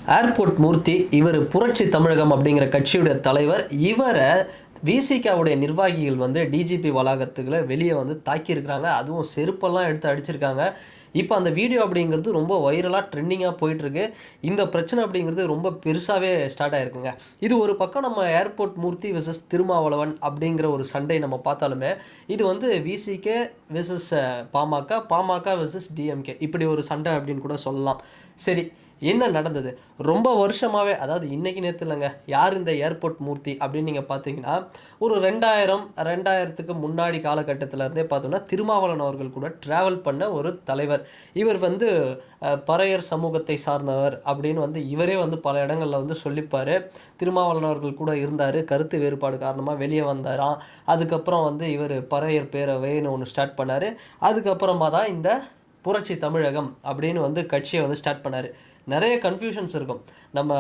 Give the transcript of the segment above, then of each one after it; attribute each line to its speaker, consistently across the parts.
Speaker 1: Airport மூர்த்தி இவர் புரட்சி தமிழகம் அப்படிங்கிற கட்சியுடைய தலைவர். இவரை விசிகாவுடைய நிர்வாகிகள் வந்து டிஜிபி வளாகத்துக்குள்ள வெளியே வந்து தாக்கியிருக்கிறாங்க. அதுவும் செருப்பெல்லாம் எடுத்து அடிச்சிருக்காங்க. இப்போ அந்த வீடியோ அப்படிங்கிறது ரொம்ப வைரலாக ட்ரெண்டிங்காக போயிட்டுருக்கு. இந்த பிரச்சனை அப்படிங்கிறது ரொம்ப பெருசாகவே ஸ்டார்ட் ஆகிருக்குங்க. இது ஒரு பக்கம் நம்ம ஏர்போர்ட் மூர்த்தி விசஸ் திருமாவளவன் அப்படிங்கிற ஒரு சண்டை நம்ம பார்த்தாலுமே, இது வந்து விசிகே விசஸ் பாமக, பாமக விசஸ் டிஎம்கே இப்படி ஒரு சண்டை அப்படின்னு கூட சொல்லலாம். சரி, என்ன நடந்தது? ரொம்ப வருஷமாகவே, அதாவது இன்றைக்கி நேற்று இல்லைங்க, யார் இந்த ஏர்போர்ட் மூர்த்தி அப்படின்னு நீங்கள் பார்த்தீங்கன்னா, ஒரு 2000க்கு முன்னாடி காலகட்டத்திலேருந்தே பார்த்தோம்னா திருமாவளவன் அவர்கள் கூட ட்ராவல் பண்ண ஒரு தலைவர். இவர் வந்து பறையர் சமூகத்தை சார்ந்தவர் அப்படின்னு வந்து இவரே வந்து பல இடங்களில் வந்து சொல்லிப்பார். திருமாவளவன் அவர்கள் கூட இருந்தார், கருத்து வேறுபாடு காரணமாக வெளியே வந்தாராம். அதுக்கப்புறம் வந்து இவர் பறையர் பேரவைன்னு ஒன்று ஸ்டார்ட் பண்ணார். அதுக்கப்புறமா தான் இந்த புரட்சி தமிழகம் அப்படின்னு வந்து கட்சியை வந்து ஸ்டார்ட் பண்ணார். நிறைய கன்ஃபியூஷன்ஸ் இருக்கும் நம்ம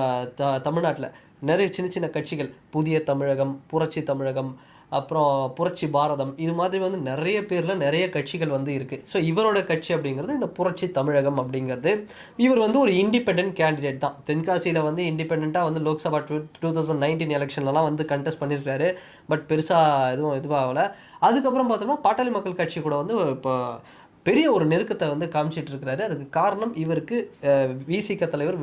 Speaker 1: தமிழ்நாட்டில். நிறைய சின்ன சின்ன கட்சிகள், புதிய தமிழகம், புரட்சி தமிழகம், அப்புறம் புரட்சி பாரதம், இது மாதிரி வந்து நிறைய பேரில் நிறைய கட்சிகள் வந்து இருக்குது. ஸோ இவரோட கட்சி அப்படிங்கிறது இந்த புரட்சி தமிழகம் அப்படிங்கிறது. இவர் வந்து ஒரு இண்டிபெண்ட் கேண்டிடேட் தான். தென்காசியில் வந்து இண்டிபெண்ட்டாக வந்து லோக்சபா 2019 எலெக்ஷன்லலாம் வந்து கண்டெஸ்ட் பண்ணியிருக்காரு. பட் பெருசாக எதுவும் இதுவாகலை. அதுக்கப்புறம் பார்த்தோம்னா பாட்டாளி மக்கள் கட்சி கூட வந்து இப்போ பெரிய ஒரு நெருக்கத்தை வந்து காமிச்சிட்டு இருக்கிறாரு. அதுக்கு காரணம் இவருக்கு விசிக தலைவர்,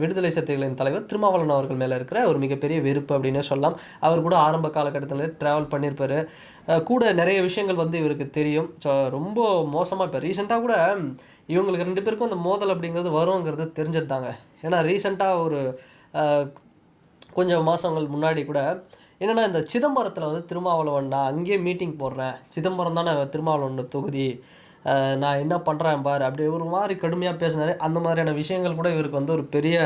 Speaker 1: விடுதலை சிறுத்தைகளின் தலைவர் திருமாவளவன் அவர்கள் மேலே இருக்கிற ஒரு மிகப்பெரிய வெறுப்பு அப்படின்னே சொல்லலாம். அவர் கூட ஆரம்ப காலகட்டத்தில் ட்ராவல் பண்ணியிருப்பார். கூட நிறைய விஷயங்கள் வந்து இவருக்கு தெரியும். ஸோ ரொம்ப மோசமாக இப்போ ரீசெண்டாக கூட இவங்களுக்கு 2 பேருக்கும் அந்த மோதல் அப்படிங்கிறது வருங்கிறது தெரிஞ்சது தாங்க. ஏன்னா ரீசெண்டாக ஒரு கொஞ்சம் மாதங்கள் முன்னாடி கூட என்னென்னா, இந்த சிதம்பரத்தில் வந்து திருமாவளவன், நான் அங்கேயே மீட்டிங் போடுறேன், சிதம்பரம் தானே திருமாவளவன் தொகுதி, நான் என்ன பண்ணுறேன் பார், அப்படி ஒரு மாதிரி கடுமையாக பேசினார். அந்த மாதிரியான விஷயங்கள் கூட இவருக்கு வந்து ஒரு பெரிய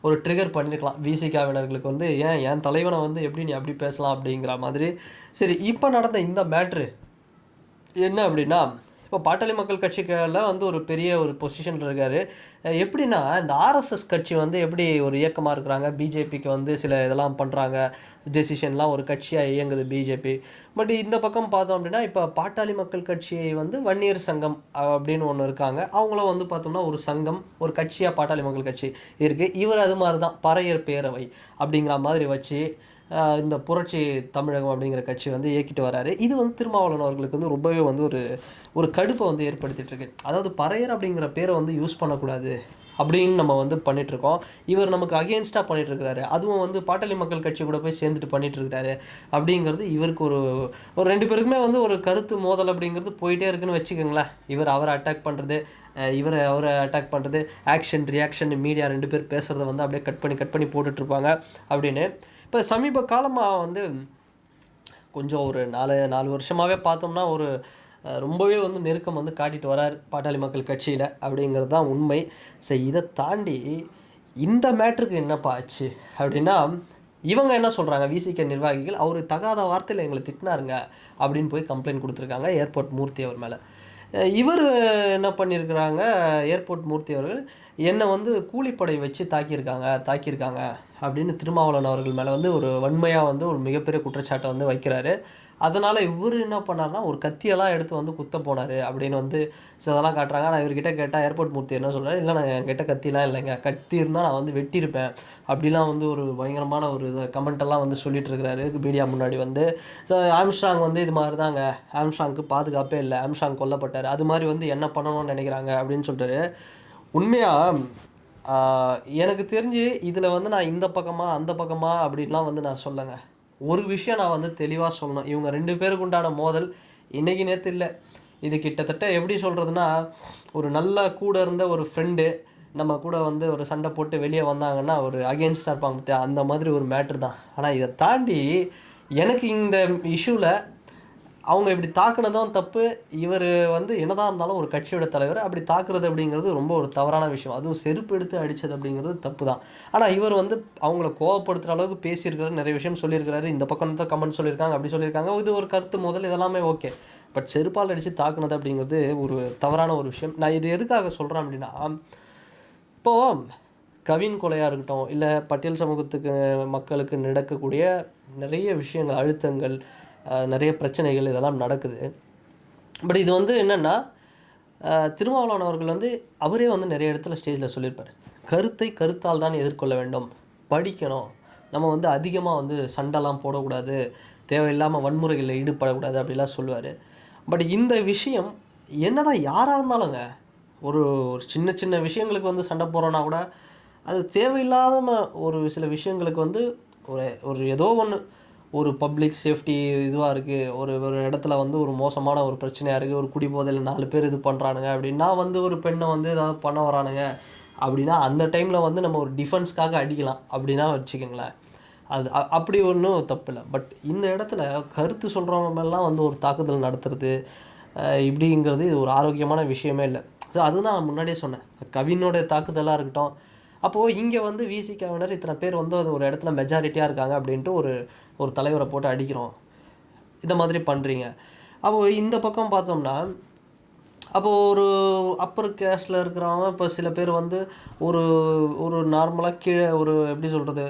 Speaker 1: ஒரு ட்ரிகர் பண்ணியிருக்கலாம். விசிகாவினர்களுக்கு வந்து என் தலைவனை வந்து எப்படி நீ அப்படி பேசலாம் அப்படிங்கிற மாதிரி. சரி, இப்போ நடந்த இந்த மேட்ரு என்ன அப்படின்னா, இப்போ பாட்டாளி மக்கள் கட்சிகளில் வந்து ஒரு பெரிய ஒரு பொசிஷனில் இருக்கார். எப்படின்னா, இந்த ஆர்எஸ்எஸ் கட்சி வந்து எப்படி ஒரு இயக்கமாக இருக்கிறாங்க, பிஜேபிக்கு வந்து சில இதெல்லாம் பண்ணுறாங்க, டெசிஷன்லாம் ஒரு கட்சியாக இயங்குது பிஜேபி. பட் இந்த பக்கம் பார்த்தோம் அப்படின்னா, இப்போ பாட்டாளி மக்கள் கட்சியை வந்து வன்னியர் சங்கம் அப்படின்னு ஒன்று இருக்காங்க. அவங்களும் வந்து பார்த்தோம்னா ஒரு சங்கம், ஒரு கட்சியாக பாட்டாளி மக்கள் கட்சி இருக்குது. இவர் அது மாதிரி தான் பறையர் பேரவை அப்படிங்கிற மாதிரி வச்சு இந்த புரட்சி தமிழகம் அப்படிங்கிற கட்சி வந்து இயக்கிட்டு வராரு. இது வந்து திருமாவளவன் அவர்களுக்கு வந்து ரொம்பவே வந்து ஒரு கடுப்பை வந்து ஏற்படுத்திகிட்ருக்கு. அதாவது பறையர் அப்படிங்கிற பேரை வந்து யூஸ் பண்ணக்கூடாது அப்படின்னு நம்ம வந்து பண்ணிகிட்ருக்கோம். இவர் நமக்கு அகெயின்ஸ்டாக பண்ணிகிட்ருக்கிறாரு. அதுவும் வந்து பாட்டாளி மக்கள் கட்சி கூட போய் சேர்ந்துட்டு பண்ணிகிட்ருக்கிறாரு. அப்படிங்கிறது இவருக்கு ஒரு 2 பேருக்குமே வந்து ஒரு கருத்து மோதல் அப்படிங்கிறது போயிட்டே இருக்குன்னு வச்சுக்கோங்களேன். அவரை அட்டாக் பண்ணுறது, அவரை அட்டாக் பண்ணுறது, ஆக்ஷன் ரியாக்ஷன், மீடியா 2 பேர் பேசுகிறத வந்து அப்படியே கட் பண்ணி போட்டுட்ருப்பாங்க அப்படின்னு. இப்போ சமீப காலமாக வந்து கொஞ்சம் ஒரு 4 வருஷமாகவே பார்த்தோம்னா ஒரு ரொம்பவே வந்து நெருக்கம் வந்து காட்டிட்டு வரார் பாட்டாளி மக்கள் கட்சியில் அப்படிங்கிறது தான் உண்மை. சரி, இதை தாண்டி இந்த மேட்ருக்கு என்னப்பா ஆச்சு அப்படின்னா, இவங்க என்ன சொல்கிறாங்க, விசிக நிர்வாகிகள், அவர் தகாத வார்த்தையில் எங்களை திட்டினாருங்க அப்படின்னு போய் கம்ப்ளைண்ட் கொடுத்துருக்காங்க ஏர்போர்ட் மூர்த்தி அவர் மேலே. இவர் என்ன பண்ணியிருக்கிறாங்க, ஏர்போர்ட் மூர்த்தி அவர்கள் என்னை வந்து கூலிப்படை வச்சு தாக்கியிருக்காங்க அப்படின்னு திருமாவளவன் அவர்கள் மேலே வந்து ஒரு வன்மையாக வந்து ஒரு மிகப்பெரிய குற்றச்சாட்டை வந்து வைக்கிறாரு. அதனால் இவர் என்ன பண்ணார்னா, ஒரு கத்தியெல்லாம் எடுத்து வந்து குத்த போனார் அப்படின்னு வந்து இதெல்லாம் காட்டுறாங்க. ஆனால் இவர்கிட்ட கேட்டால் ஏர்போர்ட் மூர்த்தி என்ன சொல்கிறார், இல்லை நான் என்கிட்ட கத்திலாம் இல்லைங்க, கத்தி இருந்தால் நான் வந்து வெட்டியிருப்பேன் அப்படிலாம் வந்து ஒரு பயங்கரமான ஒரு கமெண்ட்டெல்லாம் வந்து சொல்லிட்டு இருக்கிறாரு மீடியா முன்னாடி வந்து. ஸோ ஆம்ஸ்ட்ராங் வந்து இது மாதிரி தாங்க, ஆம்ஸ்ட்ராங்க்கு பாதுகாப்பே இல்லை, ஆம்ஸ்ட்ராங் கொல்லப்பட்டார், அது மாதிரி வந்து என்ன பண்ணணும்னு நினைக்கிறாங்க அப்படின்னு சொல்லிட்டு. உண்மையாக எனக்கு தெரிஞ்சு இதில் வந்து நான் இந்த பக்கமா அந்த பக்கமா அப்படின்லாம் வந்து நான் சொல்லலைங்க. ஒரு விஷயம் நான் வந்து தெளிவாக சொல்லணும், இவங்க 2 பேருக்கு உண்டான மோதல் இன்றைக்கி நேற்று இல்லை. இது கிட்டத்தட்ட எப்படி சொல்கிறதுனா, ஒரு நல்ல கூட இருந்த ஒரு ஃப்ரெண்டு நம்ம கூட வந்து ஒரு சண்டை போட்டு வெளியே வந்தாங்கன்னா ஒரு அகெயின்ஸ்டாக இருப்பாங்க பார்த்தியா, அந்த மாதிரி ஒரு மேட்ரு தான். ஆனால் இதை தாண்டி எனக்கு இந்த இஷ்யூவில் அவங்க இப்படி தாக்குனதும் தப்பு. இவர் வந்து என்னதான் இருந்தாலும் ஒரு கட்சியோட தலைவர், அப்படி தாக்குறது அப்படிங்கிறது ரொம்ப ஒரு தவறான விஷயம். அதுவும் செருப்பு எடுத்து அடித்தது அப்படிங்கிறது தப்பு தான். ஆனால் இவர் வந்து அவங்கள கோவப்படுத்துகிற அளவுக்கு பேசியிருக்கிறாரு, நிறைய விஷயம் சொல்லியிருக்கிறாரு. இந்த பக்கம் தான் கமெண்ட் சொல்லியிருக்காங்க, அப்படி சொல்லியிருக்காங்க. இது ஒரு கருத்து முதல், இதெல்லாமே ஓகே. பட் செருப்பால் அடித்து தாக்குனது அப்படிங்கிறது ஒரு தவறான ஒரு விஷயம். நான் இது எதுக்காக சொல்கிறேன் அப்படின்னா, இப்போது கவின் கொலையாக இருக்கட்டும், இல்லை பட்டியல் சமூகத்துக்கு மக்களுக்கு நடக்கக்கூடிய நிறைய விஷயங்கள், அழுத்தங்கள், நிறைய பிரச்சனைகள் இதெல்லாம் நடக்குது. பட் இது வந்து என்னென்னா, திருமாவளவன் அவர்கள் வந்து அவரே வந்து நிறைய இடத்துல ஸ்டேஜில் சொல்லியிருப்பார், கருத்தை கருத்தால் தான் எதிர்கொள்ள வேண்டும், படிக்கணும், நம்ம வந்து அதிகமாக வந்து சண்டைலாம் போடக்கூடாது, தேவையில்லாமல் வன்முறைகளில் ஈடுபடக்கூடாது அப்படிலாம் சொல்லுவார். பட் இந்த விஷயம் என்னதான் யாராக இருந்தாலுங்க, ஒரு ஒரு சின்ன சின்ன விஷயங்களுக்கு வந்து சண்டை போடுறோன்னா கூட அது தேவையில்லாத ஒரு சில விஷயங்களுக்கு வந்து ஒரு ஒரு ஏதோ ஒன்று, ஒரு பப்ளிக் சேஃப்டி இதுவாக இருக்குது, ஒரு ஒரு இடத்துல வந்து ஒரு மோசமான ஒரு பிரச்சனையாக இருக்குது, ஒரு குடிபோதையில் 4 பேர் இது பண்ணுறானுங்க அப்படின்னா வந்து ஒரு பெண்ணை வந்து ஏதாவது பண்ண வரானுங்க அப்படின்னா அந்த டைமில் வந்து நம்ம ஒரு டிஃபென்ஸ்க்காக அடிக்கலாம் அப்படின்னா வச்சுக்கோங்களேன். அது அப்படி ஒன்றும் தப்பு இல்லை. பட் இந்த இடத்துல கருத்து சொல்கிறவங்க மேலாம் வந்து ஒரு தாக்குதல் நடத்துறது இப்படிங்கிறது இது ஒரு ஆரோக்கியமான விஷயமே இல்லை. ஸோ அதுதான் நான் முன்னாடியே சொன்னேன், கவினோட தாக்குதலாக இருக்கட்டும். அப்போது இங்கே வந்து விசிகாவினர் இத்தனை பேர் வந்து அது ஒரு இடத்துல மெஜாரிட்டியாக இருக்காங்க அப்படின்ட்டு ஒரு ஒரு தலைவரை போட்டு அடிக்கிறோம், இந்த மாதிரி பண்ணுறீங்க. அப்போது இந்த பக்கம் பார்த்தோம்னா அப்போது ஒரு அப்பர் கேஸ்டில் இருக்கிறவங்க இப்போ சில பேர் வந்து ஒரு ஒரு நார்மலாக கீழே ஒரு எப்படி சொல்கிறது,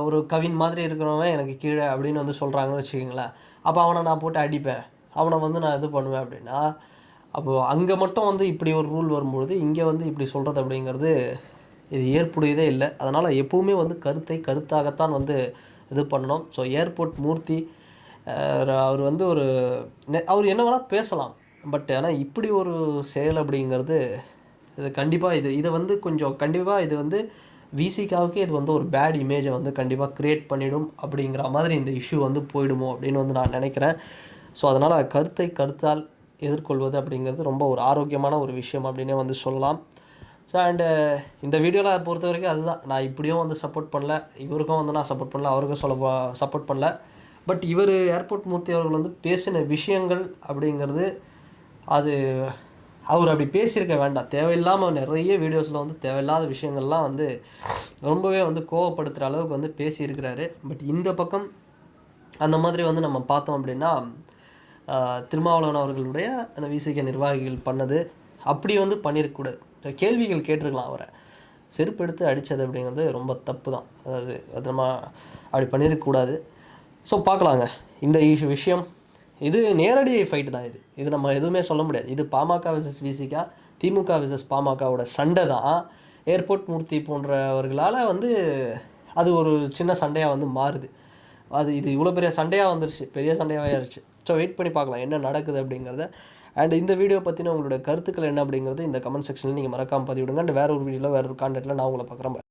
Speaker 1: ஒரு கவின் மாதிரி இருக்கிறவங்க எனக்கு கீழே அப்படின்னு வந்து சொல்கிறாங்கன்னு வச்சுக்கிங்களேன். அப்போ அவனை நான் போட்டு அடிப்பேன், அவனை வந்து நான் இது பண்ணுவேன் அப்படின்னா, அப்போது அங்கே மட்டும் வந்து இப்படி ஒரு ரூல் வரும்பொழுது இங்கே வந்து இப்படி சொல்கிறது அப்படிங்கிறது இது ஏற்புடையதே இல்லை. அதனால் எப்போவுமே வந்து கருத்தை கருத்தாகத்தான் வந்து இது பண்ணணும். ஸோ ஏர்போர்ட் மூர்த்தி அவர் வந்து ஒரு அவர் என்ன வேணால் பேசலாம். பட் ஆனால் இப்படி ஒரு செயல் அப்படிங்கிறது இது கண்டிப்பாக இதை வந்து கொஞ்சம் கண்டிப்பாக இது வந்து விசிகாவுக்கு இது வந்து ஒரு பேட் இமேஜை வந்து கண்டிப்பாக க்ரியேட் பண்ணிடும் அப்படிங்கிற மாதிரி இந்த இஷ்யூ வந்து போயிடுமோ அப்படின்னு வந்து நான் நினைக்கிறேன். ஸோ அதனால் கருத்தை கருத்தால் எதிர்கொள்வது அப்படிங்கிறது ரொம்ப ஒரு ஆரோக்கியமான ஒரு விஷயம் அப்படின்னே வந்து சொல்லலாம். ஸோ அண்டு இந்த வீடியோவில் பொறுத்த வரைக்கும் அதுதான், நான் இப்படியும் வந்து சப்போர்ட் பண்ணல, இவருக்கும் வந்து நான் சப்போர்ட் பண்ணல, அவருக்கும் சப்போர்ட் பண்ணல. பட் இவர் ஏர்போர்ட் மூர்த்தி அவர்கள் வந்து பேசின விஷயங்கள் அப்படிங்கிறது அது அவர் அப்படி பேசியிருக்க வேண்டாம். தேவையில்லாமல் நிறைய வீடியோஸில் வந்து தேவையில்லாத விஷயங்கள்லாம் வந்து ரொம்பவே வந்து கோவப்படுத்துகிற அளவுக்கு வந்து பேசியிருக்கிறாரு. பட் இந்த பக்கம் அந்த மாதிரி வந்து நம்ம பார்த்தோம் அப்படின்னா திருமாவளவன் அவர்களுடைய அந்த விசிக நிர்வாகிகள் பண்ணது அப்படி வந்து பண்ணியிருக்கக்கூடாது. கேள்விகள் கேட்டிருக்கலாம், அவரை செருப்பு எடுத்து அடித்தது அப்படிங்கிறது ரொம்ப தப்பு தான். அதாவது அது நம்ம அப்படி பண்ணியிருக்கக்கூடாது. ஸோ பார்க்கலாங்க இந்த விஷயம். இது நேரடி ஃபைட்டு தான். இது நம்ம எதுவுமே சொல்ல முடியாது. இது பாமக விசஸ் விசிகா, திமுக விசஸ் பாமகவோட சண்டை தான். ஏர்போர்ட் மூர்த்தி போன்றவர்களால் வந்து அது ஒரு சின்ன சண்டையாக வந்து மாறுது. இது இவ்வளோ பெரிய சண்டையாக வந்துருச்சு, பெரிய சண்டையாகவே ஆயிடுச்சு. ஸோ வெயிட் பண்ணி பார்க்கலாம் என்ன நடக்குது அப்படிங்கிறத. அண்ட் இந்த வீடியோ பற்றின உங்களோட கருத்துக்கள் என்ன அப்படிங்கிறது இந்த கமெண்ட் செக்ஷனில் நீங்கள் மறக்காமல் பதிவிடுங்க. அண்ட் வேறு ஒரு வீடியோவில் வேறு ஒரு கான்டெக்ட்டில் நான் உங்களை பார்க்குறேன்.